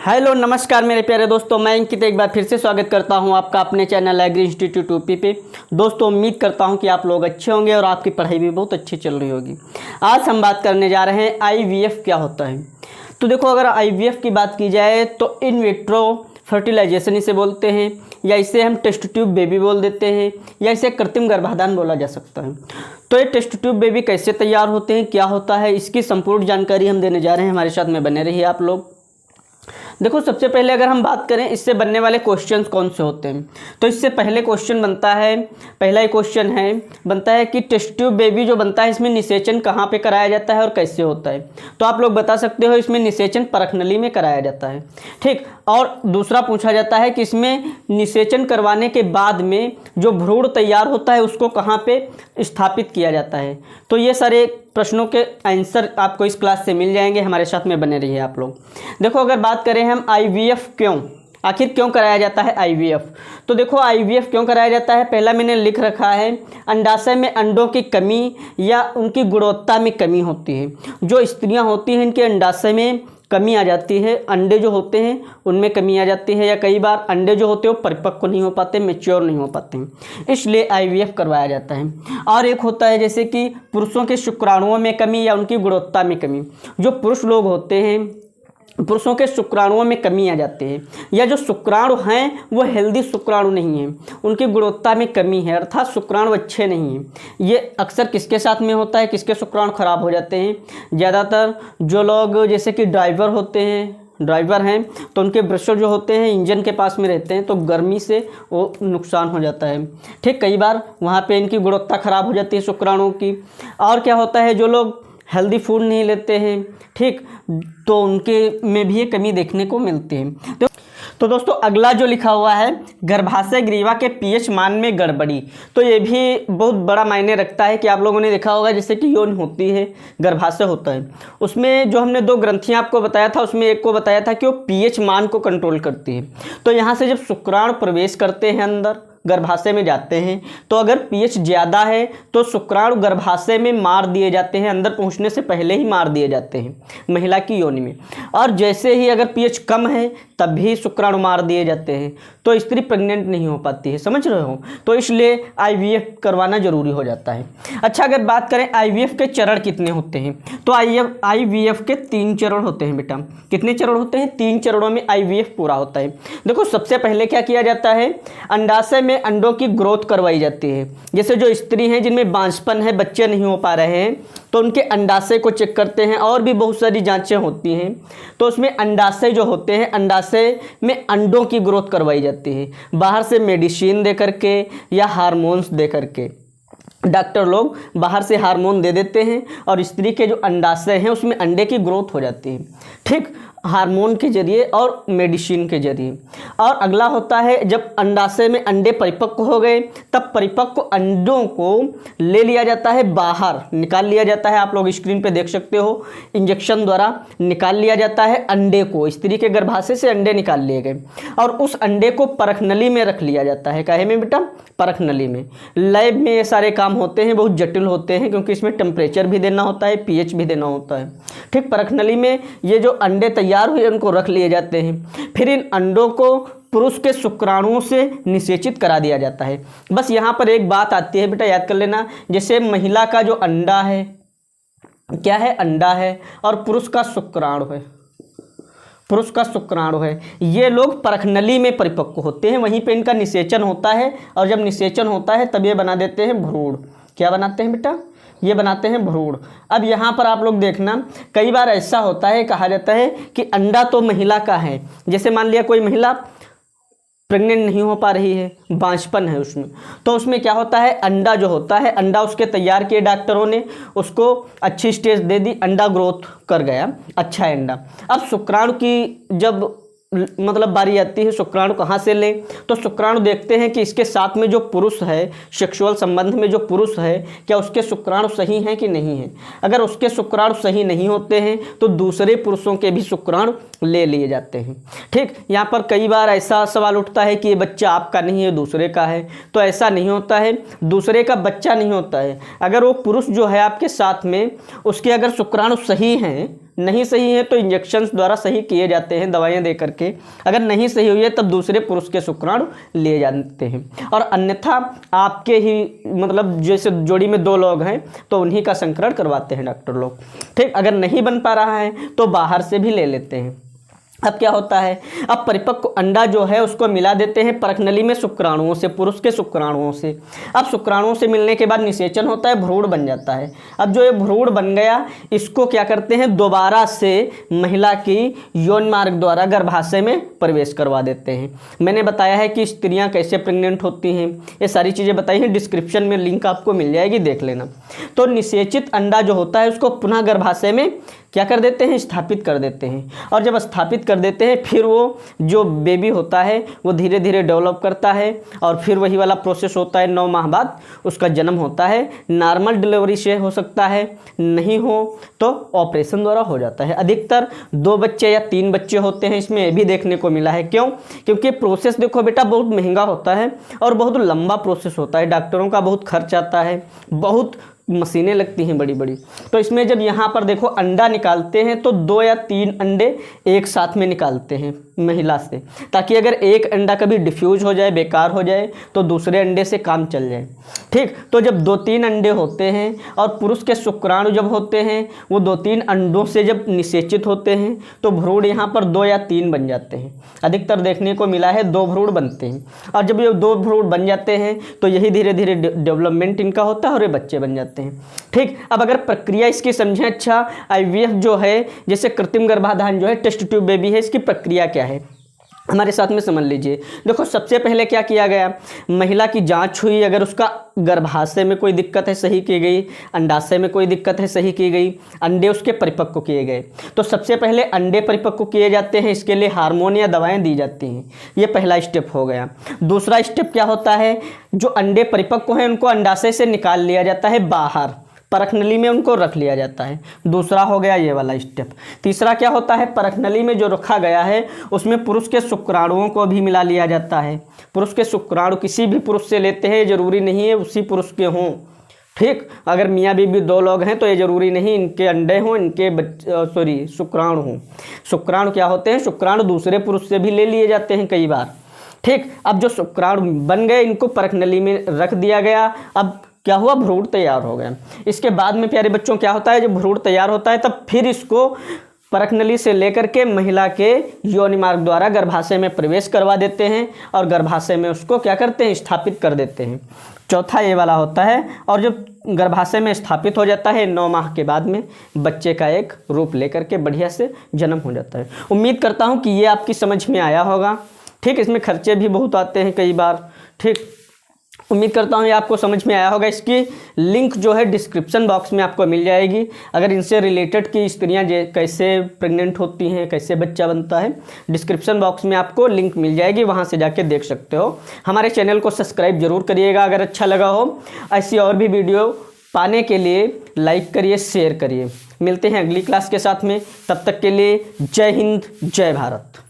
Hello नमस्कार मेरे प्यारे दोस्तों, मैं अंकित एक बार फिर से स्वागत करता हूं आपका अपने चैनल एग्री इंस्टीट्यूट यूपी पे। दोस्तों उम्मीद करता हूं कि आप लोग अच्छे होंगे और आपकी पढ़ाई भी बहुत अच्छी चल रही होगी। आज हम बात करने जा रहे हैं आईवीएफ क्या होता है। तो देखो, अगर आईवीएफ की बात की जाए तो इन विट्रो फर्टिलाइजेशन इसे बोलते हैं, या इसे हम टेस्ट ट्यूब बेबी बोल देते हैं, या इसे कृत्रिम गर्भाधान बोला जा सकता है। तो ये टेस्ट ट्यूब बेबी कैसे तैयार होते हैं, क्या होता है, इसकी संपूर्ण जानकारी हम देने जा रहे हैं। हमारे साथ में बने रहिए आप लोग। देखो, सबसे पहले अगर हम बात करें इससे बनने वाले क्वेश्चंस कौन से होते हैं, तो इससे पहले क्वेश्चन बनता है, पहला ही क्वेश्चन है बनता है कि टेस्ट ट्यूब बेबी जो बनता है इसमें निषेचन कहाँ पे कराया जाता है और कैसे होता है। तो आप लोग बता सकते हो इसमें निषेचन परखनली में कराया जाता है, ठीक। और दूसरा पूछा जाता है कि इसमें निषेचन करवाने के बाद में जो भ्रूण तैयार होता है उसको कहाँ पे स्थापित किया जाता है। तो ये सारे प्रश्नों के आंसर आपको इस क्लास से मिल जाएंगे। हमारे साथ में बने रहिए आप लोग। देखो, अगर बात करें हम आईवीएफ आखिर क्यों कराया जाता है आईवीएफ, तो देखो आईवीएफ क्यों कराया जाता है, पहला मैंने लिख रखा है, अंडाशय में अंडों की कमी या उनकी गुणवत्ता में कमी होती है। जो स्त्रियां होती हैं इनके अंडाशय में कमी आ जाती है, अंडे जो होते हैं उनमें कमी आ जाती है, या कई बार अंडे जो होते हैं वो परिपक्व नहीं हो पाते, मैच्योर नहीं हो पाते हैं, इसलिए आईवीएफ करवाया जाता है। और एक होता है जैसे कि पुरुषों के शुक्राणुओं में कमी या उनकी गुणवत्ता में कमी। जो पुरुष लोग होते हैं पुरुषों के शुक्राणुओं में कमी आ जाती है, या जो शुक्राणु हैं वो हेल्दी शुक्राणु नहीं हैं, उनकी गुणवत्ता में कमी है, अर्थात शुक्राणु अच्छे नहीं हैं। ये अक्सर किसके साथ में होता है, किसके शुक्राणु खराब हो जाते हैं, ज़्यादातर जो लोग जैसे कि ड्राइवर हैं तो उनके ब्रशर जो होते हैं इंजन के पास में रहते हैं, तो गर्मी से वो नुकसान हो जाता है, ठीक। कई बार वहाँ पे इनकी गुणवत्ता ख़राब हो जाती है शुक्राणुओं की। और क्या होता है, जो लोग हेल्दी फूड नहीं लेते हैं, ठीक, तो उनके में भी ये कमी देखने को मिलती है। तो दोस्तों अगला जो लिखा हुआ है, गर्भाशय ग्रीवा के पीएच मान में गड़बड़ी, तो ये भी बहुत बड़ा मायने रखता है कि आप लोगों ने देखा होगा जैसे कि यौन होती है, गर्भाशय होता है, उसमें जो हमने दो ग्रंथियां आपको बताया था उसमें एक को बताया था कि वो पीएच मान को कंट्रोल करती है। तो यहाँ से जब शुक्राणु प्रवेश करते हैं अंदर गर्भाशय में जाते हैं, तो अगर पीएच ज़्यादा है तो शुक्राणु गर्भाशय में मार दिए जाते हैं, अंदर पहुंचने से पहले ही मार दिए जाते हैं महिला की योनि में। और जैसे ही अगर पीएच कम है तब भी शुक्राणु मार दिए जाते हैं, तो स्त्री प्रेग्नेंट नहीं हो पाती है, समझ रहे हो। तो इसलिए आईवीएफ करवाना जरूरी हो जाता है। अच्छा, अगर बात करें आईवीएफ के चरण कितने होते हैं, तो आईवीएफ के 3 चरण होते हैं बेटा। कितने चरण होते हैं, 3 चरणों में आईवीएफ पूरा होता है। देखो, सबसे पहले क्या किया जाता है, अंडाशय में अंडों की ग्रोथ करवाई जाती है। जैसे जो स्त्री हैं जिनमें बांझपन है, बच्चे नहीं हो पा रहे हैं, तो उनके अंडाशय को चेक करते हैं, और भी बहुत सारी जांचें होती हैं। तो उसमें अंडाशय जो होते हैं, अंडाशय में अंडों की ग्रोथ करवाई जाती है, बाहर से मेडिसिन दे करके या हार्मोन्स दे करके। डॉक्टर लोग बाहर से हार्मोन दे देते हैं और स्त्री के जो अंडाशय हैं उसमें अंडे की ग्रोथ हो जाती है, ठीक, हार्मोन के जरिए और मेडिसिन के जरिए। और अगला होता है जब अंडाशय में अंडे परिपक्व हो गए, तब परिपक्व अंडों को ले लिया जाता है, बाहर निकाल लिया जाता है। आप लोग स्क्रीन पे देख सकते हो, इंजेक्शन द्वारा निकाल लिया जाता है अंडे को, स्त्री के गर्भाशय से अंडे निकाल लिए गए, और उस अंडे को परखनली में रख लिया जाता है। काहे में बेटा, परखनली में। लैब में ये सारे काम होते हैं, बहुत जटिल होते हैं, क्योंकि इसमें टेम्परेचर भी देना होता है, पीएच भी देना होता है, ठीक। परखनली में ये जो अंडे तैयार हुए उनको रख लिए जाते हैं, फिर इन अंडों को पुरुष के शुक्राणुओं से निषेचित करा दिया जाता है। बस यहाँ पर एक बात आती है बेटा, याद कर लेना, जैसे महिला का जो अंडा है, क्या है, अंडा है, और पुरुष का शुक्राणु है, ये लोग परखनली में परिपक्व होते हैं, वहीं पे इनका निषेचन होता है, और जब निषेचन होता है तब ये बना देते हैं भ्रूण। क्या बनाते हैं बेटा, ये बनाते हैं भ्रूण। अब यहाँ पर आप लोग देखना, कई बार ऐसा होता है, कहा जाता है कि अंडा तो महिला का है, जैसे मान लिया कोई महिला प्रेग्नेंट नहीं हो पा रही है, बांझपन है उसमें, तो उसमें क्या होता है, अंडा जो होता है, अंडा उसके तैयार किए डॉक्टरों ने, उसको अच्छी स्टेज दे दी, अंडा ग्रोथ कर गया, अच्छा है अंडा। अब शुक्राणु की जब मतलब बारी आती है शुक्राणु कहाँ से ले, तो शुक्राणु देखते हैं कि इसके साथ में जो पुरुष है, सेक्सुअल संबंध में जो पुरुष है, क्या उसके शुक्राणु सही हैं कि नहीं हैं। अगर उसके शुक्राणु सही नहीं होते हैं तो दूसरे पुरुषों के भी शुक्राणु ले लिए जाते हैं। ठीक, यहाँ पर कई बार ऐसा सवाल उठता है कि ये बच्चा आपका नहीं है, दूसरे का है। तो ऐसा नहीं होता है, दूसरे का बच्चा नहीं होता है। अगर वो पुरुष जो है आपके साथ में, उसके अगर शुक्राणु सही हैं, नहीं सही है तो इंजेक्शंस द्वारा सही किए जाते हैं, दवाइयाँ दे करके। अगर नहीं सही हुई है तब दूसरे पुरुष के शुक्राणु लिए जाते हैं। और अन्यथा आपके ही मतलब जैसे जोड़ी में 2 लोग हैं तो उन्हीं का संकरण करवाते हैं डॉक्टर लोग। ठीक, अगर नहीं बन पा रहा है तो बाहर से भी ले लेते हैं। अब क्या होता है, अब परिपक्व अंडा जो है उसको मिला देते हैं परखनली में शुक्राणुओं से, पुरुष के शुक्राणुओं से। अब शुक्राणुओं से मिलने के बाद निषेचन होता है, भ्रूण बन जाता है। अब जो ये भ्रूण बन गया, इसको क्या करते हैं, दोबारा से महिला की यौन मार्ग द्वारा गर्भाशय में प्रवेश करवा देते हैं। मैंने बताया है कि स्त्रियां कैसे प्रेग्नेंट होती हैं, ये सारी चीज़ें बताई हैं, डिस्क्रिप्शन में लिंक आपको मिल जाएगी, देख लेना। तो निषेचित अंडा जो होता है उसको पुनः गर्भाशय में क्या कर देते हैं, स्थापित कर देते हैं। और जब स्थापित कर देते हैं फिर वो जो बेबी होता है वो धीरे धीरे डेवलप करता है और फिर वही वाला प्रोसेस होता है। 9 माह बाद उसका जन्म होता है। नॉर्मल डिलीवरी से हो सकता है, नहीं हो तो ऑपरेशन द्वारा हो जाता है। अधिकतर 2 बच्चे या 3 बच्चे होते हैं, इसमें ये भी देखने को मिला है। क्यों? क्योंकि प्रोसेस देखो बेटा बहुत महंगा होता है और बहुत लंबा प्रोसेस होता है, डॉक्टरों का बहुत खर्च आता है, बहुत मशीनें लगती हैं बड़ी बड़ी। तो इसमें जब यहाँ पर देखो अंडा निकालते हैं तो 2 या 3 अंडे एक साथ में निकालते हैं महिला से, ताकि अगर एक अंडा कभी डिफ्यूज हो जाए, बेकार हो जाए, तो दूसरे अंडे से काम चल जाए। ठीक, तो जब 2-3 अंडे होते हैं और पुरुष के शुक्राणु जब होते हैं वो 2-3 अंडों से जब निषेचित होते हैं तो भ्रूण यहाँ पर 2 या 3 बन जाते हैं। अधिकतर देखने को मिला है 2 भ्रूण बनते हैं। और जब ये 2 भ्रूण बन जाते हैं तो यही धीरे धीरे डेवलपमेंट इनका होता है और ये बच्चे बन जाते हैं। ठीक, अब अगर प्रक्रिया इसकी समझें, अच्छा IVF जो है, जैसे कृत्रिम गर्भाधान जो है, टेस्ट ट्यूब बेबी है, इसकी प्रक्रिया क्या है हमारे साथ में समझ लीजिए। देखो सबसे पहले क्या किया गया, महिला की जांच हुई, अगर उसका गर्भाशय में कोई दिक्कत है सही की गई, अंडाशय में कोई दिक्कत है सही की गई, अंडे उसके परिपक्व किए गए। तो सबसे पहले अंडे परिपक्व किए जाते हैं, इसके लिए हार्मोन या दवाएं दी जाती हैं। ये पहला स्टेप हो गया। दूसरा स्टेप क्या होता है, जो अंडे परिपक्व हैं उनको अंडाशय से निकाल लिया जाता है बाहर, परखनली में उनको रख लिया जाता है। दूसरा हो गया ये वाला स्टेप। तीसरा क्या होता है, परखनली में जो रखा गया है उसमें पुरुष के शुक्राणुओं को भी मिला लिया जाता है। पुरुष के शुक्राणु किसी भी पुरुष से लेते हैं, जरूरी नहीं है उसी पुरुष के हों। ठीक, अगर मियाँ बीवी 2 लोग हैं तो ये जरूरी नहीं इनके अंडे हों, इनके शुक्राणु हों। शुक्राणु क्या होते हैं, शुक्राणु दूसरे पुरुष से भी ले लिए जाते हैं कई बार। ठीक, अब जो शुक्राणु बन गए इनको परखनली में रख दिया गया। अब क्या हुआ, भ्रूण तैयार हो गया। इसके बाद में प्यारे बच्चों क्या होता है, जब भ्रूण तैयार होता है तब फिर इसको परखनली से लेकर के महिला के योनि मार्ग द्वारा गर्भाशय में प्रवेश करवा देते हैं और गर्भाशय में उसको क्या करते हैं, स्थापित कर देते हैं। चौथा ये वाला होता है। और जब गर्भाशय में स्थापित हो जाता है 9 माह के बाद में बच्चे का एक रूप लेकर के बढ़िया से जन्म हो जाता है। उम्मीद करता हूँ कि ये आपकी समझ में आया होगा। ठीक, इसमें खर्चे भी बहुत आते हैं कई बार। ठीक, उम्मीद करता हूँ ये आपको समझ में आया होगा। इसकी लिंक जो है डिस्क्रिप्शन बॉक्स में आपको मिल जाएगी। अगर इनसे रिलेटेड की स्त्रियाँ कैसे प्रेग्नेंट होती हैं, कैसे बच्चा बनता है, डिस्क्रिप्शन बॉक्स में आपको लिंक मिल जाएगी, वहाँ से जाके देख सकते हो। हमारे चैनल को सब्सक्राइब जरूर करिएगा अगर अच्छा लगा हो। ऐसी और भी वीडियो पाने के लिए लाइक करिए, शेयर करिए। मिलते हैं अगली क्लास के साथ में, तब तक के लिए जय हिंद, जय भारत।